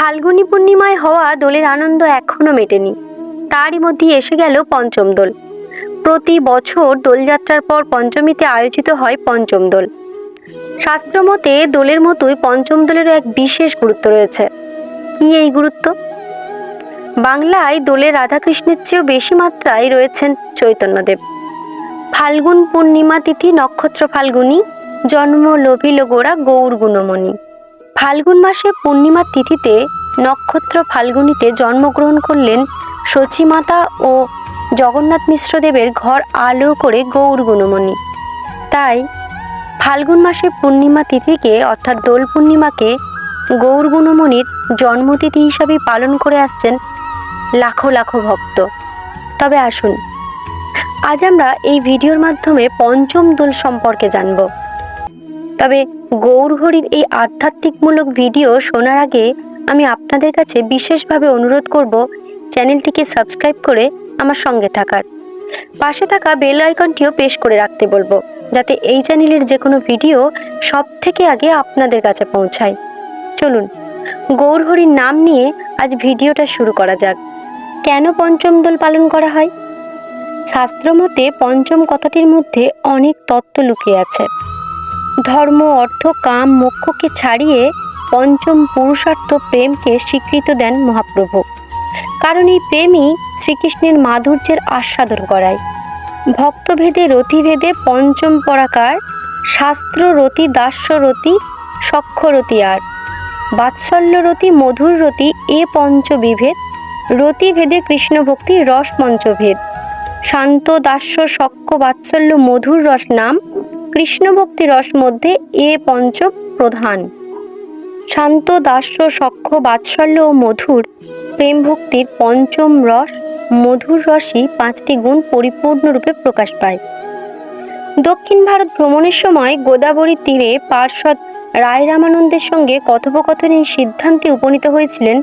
ফাল্গুনী পূর্ণিমায় হওয়া দোলের আনন্দ এখনো মেটেনি। তারই মধ্যে এসে গেল পঞ্চম দোল। প্রতি বছর দোলযাত্রার পর পঞ্চমীতে আয়োজিত হয় পঞ্চম দোল। শাস্ত্রমতে দোলের মতোই পঞ্চম দোলেরও এক বিশেষ গুরুত্ব রয়েছে। কি এই গুরুত্ব? বাংলায় দোলে রাধাকৃষ্ণের চেয়েও বেশি মাত্রায় রয়েছেন চৈতন্যদেব। ফাল্গুন পূর্ণিমা তিথি, নক্ষত্র ফাল্গুনী, জন্ম লোভিল গোরা গৌর গুণমণি। ফাল্গুন মাসে পূর্ণিমা তিথিতে নক্ষত্র ফাল্গুনীতে জন্মগ্রহণ করলেন সচিমাতা ও জগন্নাথ মিশ্রদেবের ঘর আলো করে গৌর গুণমণি। তাই ফাল্গুন মাসে পূর্ণিমা তিথিকে অর্থাৎ দোল পূর্ণিমাকে গৌর গুণমণির জন্মতিথি হিসাবে পালন করে আসছেন লাখো লাখো ভক্ত। তবে আসুন আজ আমরা এই ভিডিওর মাধ্যমে পঞ্চম দোল সম্পর্কে জানব। তবে গৌরহরির এই আধ্যাত্মিকমূলক ভিডিও শোনার আগে আমি আপনাদের কাছে বিশেষভাবে অনুরোধ করব চ্যানেলটিকে সাবস্ক্রাইব করে আমার সঙ্গে থাকার, পাশে থাকা বেল আইকনটিও প্রেস করে রাখতে বলবো, যাতে এই চ্যানেলের যে কোনো ভিডিও সব থেকে আগে আপনাদের কাছে পৌঁছায়। চলুন গৌরহরির নাম নিয়ে আজ ভিডিওটা শুরু করা যাক। কেন পঞ্চম দোল পালন করা হয়? শাস্ত্রমতে পঞ্চম কথাটির মধ্যে অনেক তত্ত্ব লুকিয়ে আছে। ধর্ম, অর্থ, কাম, মোক্ষকে ছাড়িয়ে পঞ্চম পুরুষার্থ প্রেমকে স্বীকৃতি দেন মহাপ্রভু। কারণ এই প্রেমই শ্রীকৃষ্ণের মাধুর্যের আস্বাদন করায়। ভক্তভেদে রতিভেদে পঞ্চম পরাকার, শাস্ত্ররতি, দাস্যরতি, সক্ষরতি আর বাৎসল্যরতি, মধুররতি এ পঞ্চবিভেদ। রতিভেদে কৃষ্ণ ভক্তি রস পঞ্চভেদ। শান্ত, দাস্য, সখ্য, বাৎসল্য, মধুর রস নাম কৃষ্ণ ভক্তি রস মধ্যে এ পঞ্চ প্রধান। শান্ত, দাস্য, সখ্য, বাৎসল্য ও মধুর প্রেম ভক্তির পঞ্চম রস মধুর রসই পাঁচটি গুণ পরিপূর্ণরূপে প্রকাশ পায়। দক্ষিণ ভারত ভ্রমণের সময় গোদাবরী তীরে পার্ষদ রায় রামানন্দের সঙ্গে কথোপকথনের সিদ্ধান্তে উপনীত হয়েছিলেন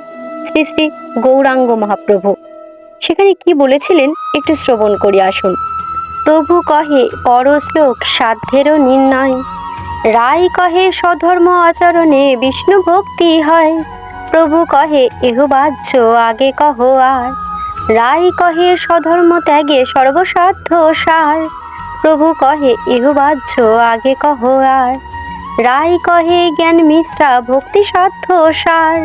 শ্রী শ্রী গৌরাঙ্গ মহাপ্রভু। সেখানে কি বলেছিলেন একটু শ্রবণ করি আসুন। প্রভু কহে পরশ্লোক সাধ্যেরও নির্ণয়, রায় কহে স্বধর্ম আচরণে বিষ্ণু ভক্তি হয়। প্রভু কহে এহ বাহ্য আগে কহ আর, রায় কহে স্বধর্ম ত্যাগে সর্বসাধ্য সার। প্রভু কহে এহ বাহ্য আগে কহ আর, রায় কহে জ্ঞান মিশ্রা ভক্তি সাধ্য সার।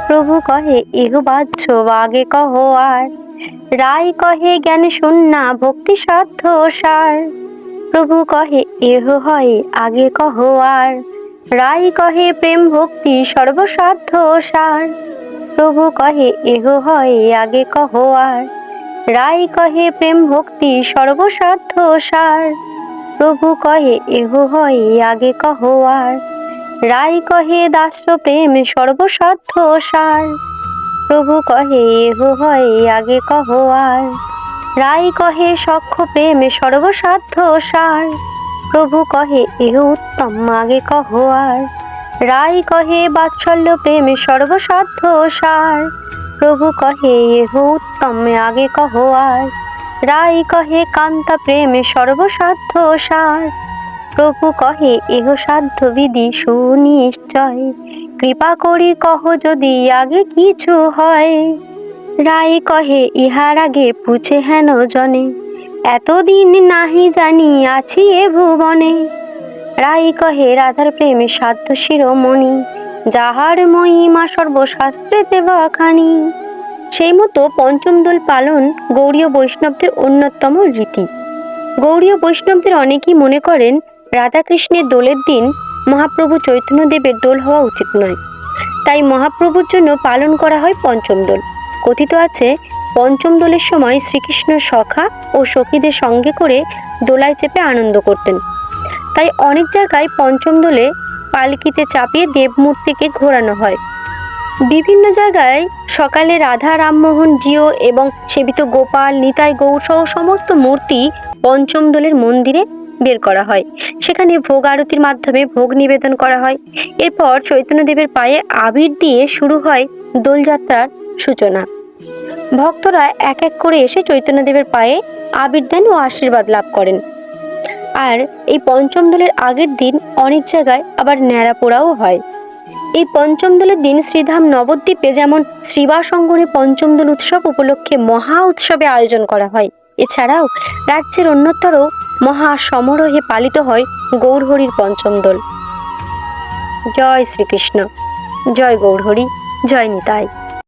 প্রভু কহে এহ বাহ্য আগে কহ আর, রায় কহে জ্ঞান শূন্যা ভক্তি সাধ্য সার। প্রভু কহে এহ হয় আগে কহ আর, রায় কহে প্রেম ভক্তি সর্বসাধ্য সার। প্রভু কহে এহ হয় আগে কহ আর, রায় কহে প্রেম ভক্তি সর্বসাধ্য সার। প্রভু কহে এহ হয় আগে কহ আর, রায় কহে দাস্য প্রেম সর্বসাধ্য সার। প্রভু কহে এহ হয় আগে কহ আর, রায় কহে সখ্য প্রেম সর্বসাধ্য সার। প্রভু কহে এহ উত্তম আগে কহ আর, রায় কহে বাৎসল্য প্রেম সর্বসাধ্য সার। প্রভু কহে এহ উত্তম আগে কহ আর, রায় কহে কান্তা প্রেম সর্বসাধ্য সার। প্রভু কহে এহ সাধ্য বিধি সুনিশ্চয়, কৃপা করি কহ যদি আগে কিছু হয়। রায় কহে ইহার আগে পুছে হেন জনে, এতদিন নাহি জানি আছি এ ভুবনে। রায় কহে রাধার প্রেমে সাধ্য শিরোমণি, যাহার মহিমা সর্বশাস্ত্রেতে বাখানি। সেই মতো পঞ্চম দোল পালন গৌড়ীয় বৈষ্ণবদের অন্যতম রীতি। গৌড়ীয় বৈষ্ণবদের অনেকেই মনে করেন রাধাকৃষ্ণের দোলের দিন মহাপ্রভু চৈতন্যদেবের দোল হওয়া উচিত নয়। তাই মহাপ্রভুর জন্য পালন করা হয় পঞ্চম দোল। কথিত আছে পঞ্চম দোলের সময় শ্রীকৃষ্ণ সখা ও সখীদের সঙ্গে করে দোলায় চেপে আনন্দ করতেন। তাই অনেক জায়গায় পঞ্চম দোলে পালকিতে চাপিয়ে দেবমূর্তিকে ঘোরানো হয়। বিভিন্ন জায়গায় সকালে রাধা, রামমোহন জিও এবং সেবিত গোপাল, নিতাই গৌর সহ সমস্ত মূর্তি পঞ্চম দোলের মন্দিরে বের করা হয়। সেখানে ভোগ আরতির মাধ্যমে ভোগ নিবেদন করা হয়। এরপর চৈতন্যদেবের পায়ে আবির দিয়ে শুরু হয় দোলযাত্রার সূচনা। ভক্তরা এক এক করে এসে চৈতন্যদেবের পায়ে আবির দেন ও আশীর্বাদ লাভ করেন। আর এই পঞ্চম দোলের আগের দিন অনেক জায়গায় আবার ন্যাড়া পোড়াও হয়। এই পঞ্চম দোলের দিন শ্রীধাম নবদ্বীপে যেমন শ্রীবাস অঙ্গনে পঞ্চম দোল উৎসব উপলক্ষে মহা উৎসবে আয়োজন করা হয়, এছাড়াও রাজ্যের অন্যতর মহা সমারোহে পালিত হয় গৌরহরির পঞ্চম দোল। জয় শ্রীকৃষ্ণ, জয় গৌরহরি, জয় নিতাই।